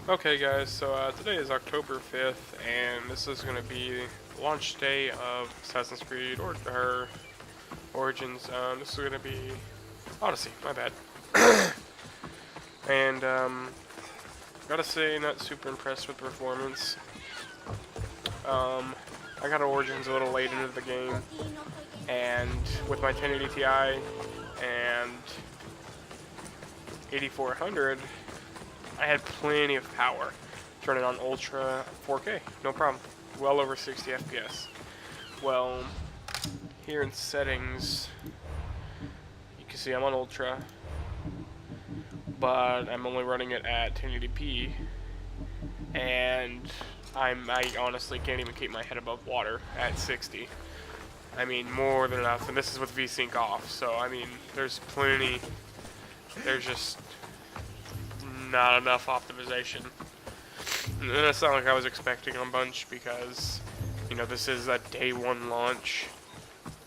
Okay guys, so today is October 5th, and this is going to be launch day of Assassin's Creed Origins. This is going to be Odyssey, my bad. And gotta say, not super impressed with the performance. I got Origins a little late into the game, and with my 1080 Ti and 8400, I had plenty of power. Turn it on Ultra 4K, no problem. Well over 60 FPS. Well, here in settings, you can see I'm on Ultra, but I'm only running it at 1080p, and I honestly can't even keep my head above water at 60. I mean, more than enough, and this is with VSync off, so I mean, there's just not enough optimization. And it's not like I was expecting a bunch because, you know, this is a day one launch,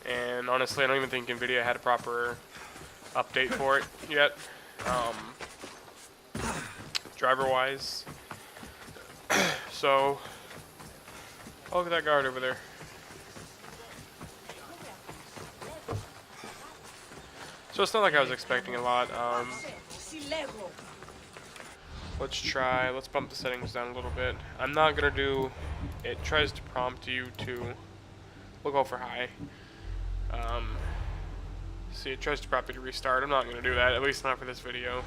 and honestly I don't even think NVIDIA had a proper update for it yet, driver wise. So, oh, look at that guard over there. So it's not like I was expecting a lot. Let's bump the settings down a little bit. I'm not gonna do, it tries to prompt you to, we'll go for high. See, it tries to prompt you to restart. I'm not gonna do that, at least not for this video.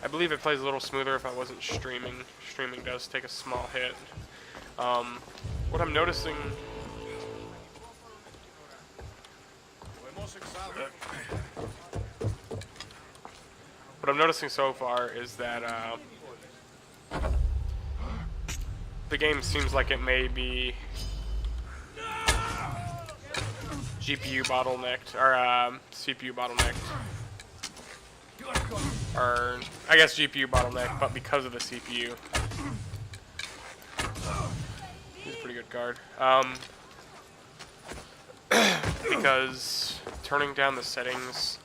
I believe it plays a little smoother if I wasn't streaming. Streaming does take a small hit. What I'm noticing, so far is that the game seems like it may be GPU bottlenecked, or CPU bottlenecked, or I guess GPU bottlenecked, but because of the CPU. He's a pretty good guard. Because turning down the settings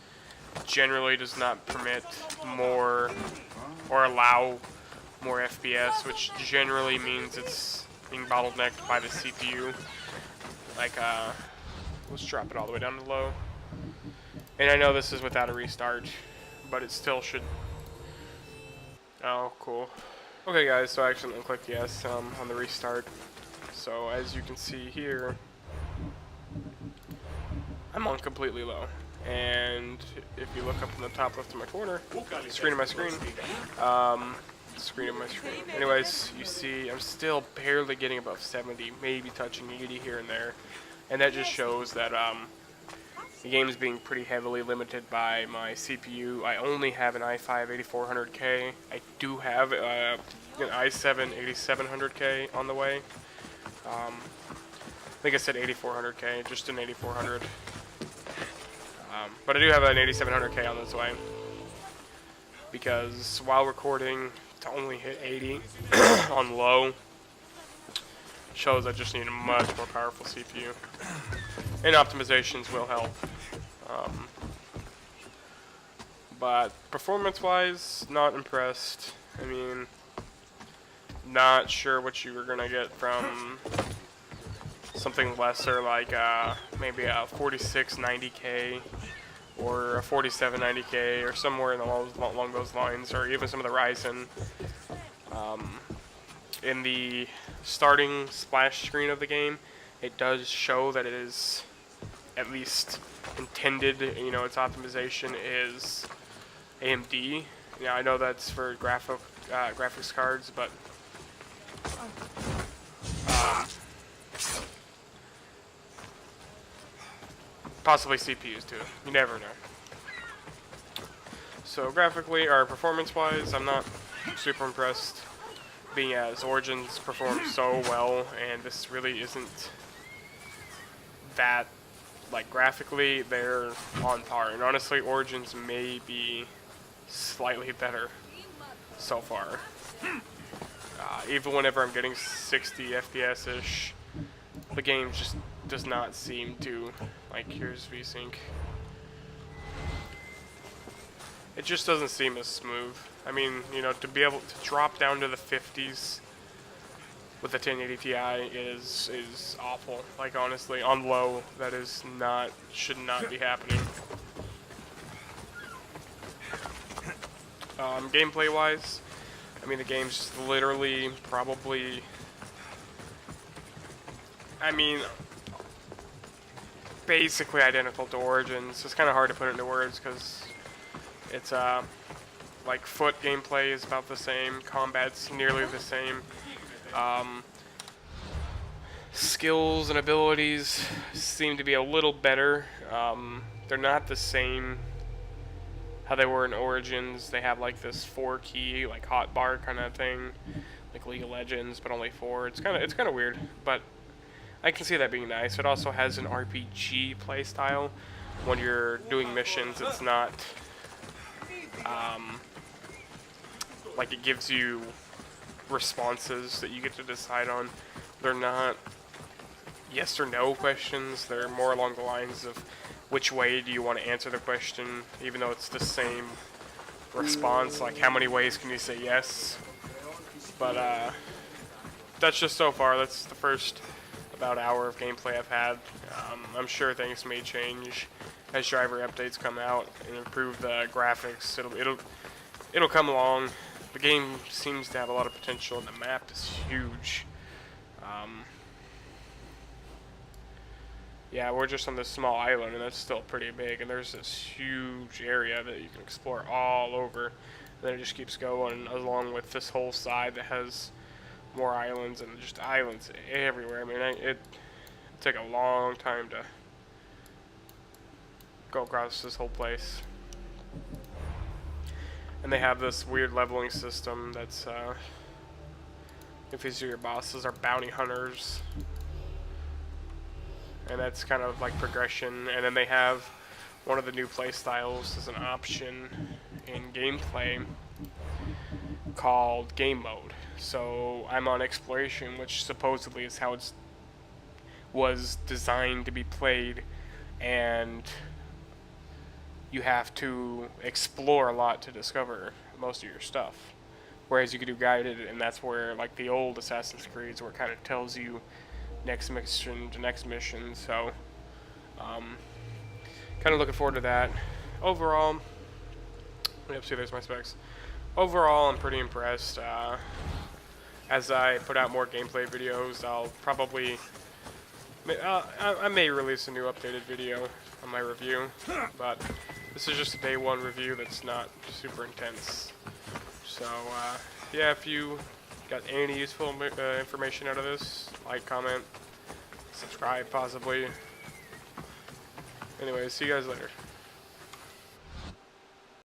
generally does not permit more or allow more FPS, which generally means it's being bottlenecked by the CPU. Like, let's drop it all the way down to low. And I know this is without a restart, but it still should. Oh, cool. Okay guys, so I actually clicked yes on the restart. So as you can see here, I'm on completely low. And if you look up in the top left of my corner, screen of my screen, anyways, you see I'm still barely getting above 70, maybe touching 80 here and there, and that just shows that the game is being pretty heavily limited by my CPU. I only have an i5 8400K. I do have an i7 8700K on the way. I think I said 8400K, just an 8400. But I do have an 8700K on this way, because while recording to only hit 80 on low shows I just need a much more powerful CPU, and optimizations will help. But performance wise, not impressed. I mean, not sure what you were gonna get from something lesser, like maybe a 4690K or a 4790K or somewhere along those lines, or even some of the Ryzen. In the starting splash screen of the game, it does show that it is at least intended, you know, its optimization is AMD. Yeah, I know that's for graphics cards, but possibly CPUs too. You never know. So graphically, or performance-wise, I'm not super impressed, being as Origins performs so well, and this really isn't that, like, graphically, they're on par. And honestly, Origins may be slightly better so far. Even whenever I'm getting 60 FPS-ish, the game just does not seem to, like, here's VSync. It just doesn't seem as smooth. I mean, you know, to be able to drop down to the 50s with a 1080 Ti is awful. Like, honestly, on low, that is not, should not be happening. Gameplay-wise, I mean, the game's just literally probably, I mean, basically identical to Origins. It's kind of hard to put it into words because it's, like, foot gameplay is about the same, combat's nearly the same. Skills and abilities seem to be a little better. They're not the same how they were in Origins. They have like this 4-key, like hotbar kind of thing, like League of Legends, but only 4. It's kind of weird, but I can see that being nice. It also has an RPG playstyle. When you're doing missions, it's not like it gives you responses that you get to decide on. They're not yes or no questions. They're more along the lines of which way do you want to answer the question, even though it's the same response. Like, how many ways can you say yes? But that's just so far. That's the first about hour of gameplay I've had. I'm sure things may change as driver updates come out and improve the graphics. It'll come along. The game seems to have a lot of potential, and the map is huge. Yeah, we're just on this small island, and that's still pretty big, and there's this huge area that you can explore all over. And then it just keeps going along with this whole side that has more islands, and just islands everywhere. I mean, it took a long time to go across this whole place. And they have this weird leveling system that's, if these are your bosses, are bounty hunters. And that's kind of like progression. And then they have one of the new play styles as an option in gameplay called game mode. So I'm on exploration, which supposedly is how it was designed to be played, and you have to explore a lot to discover most of your stuff. Whereas you could do guided, and that's where, like the old Assassin's Creeds, where it kind of tells you next mission to next mission. So kind of looking forward to that. Overall, yep, see, there's my specs. Overall, I'm pretty impressed. As I put out more gameplay videos, I'll probably I may release a new updated video on my review, but this is just a day one review that's not super intense. So yeah, if you got any useful information out of this, like, comment, subscribe possibly. Anyways, see you guys later.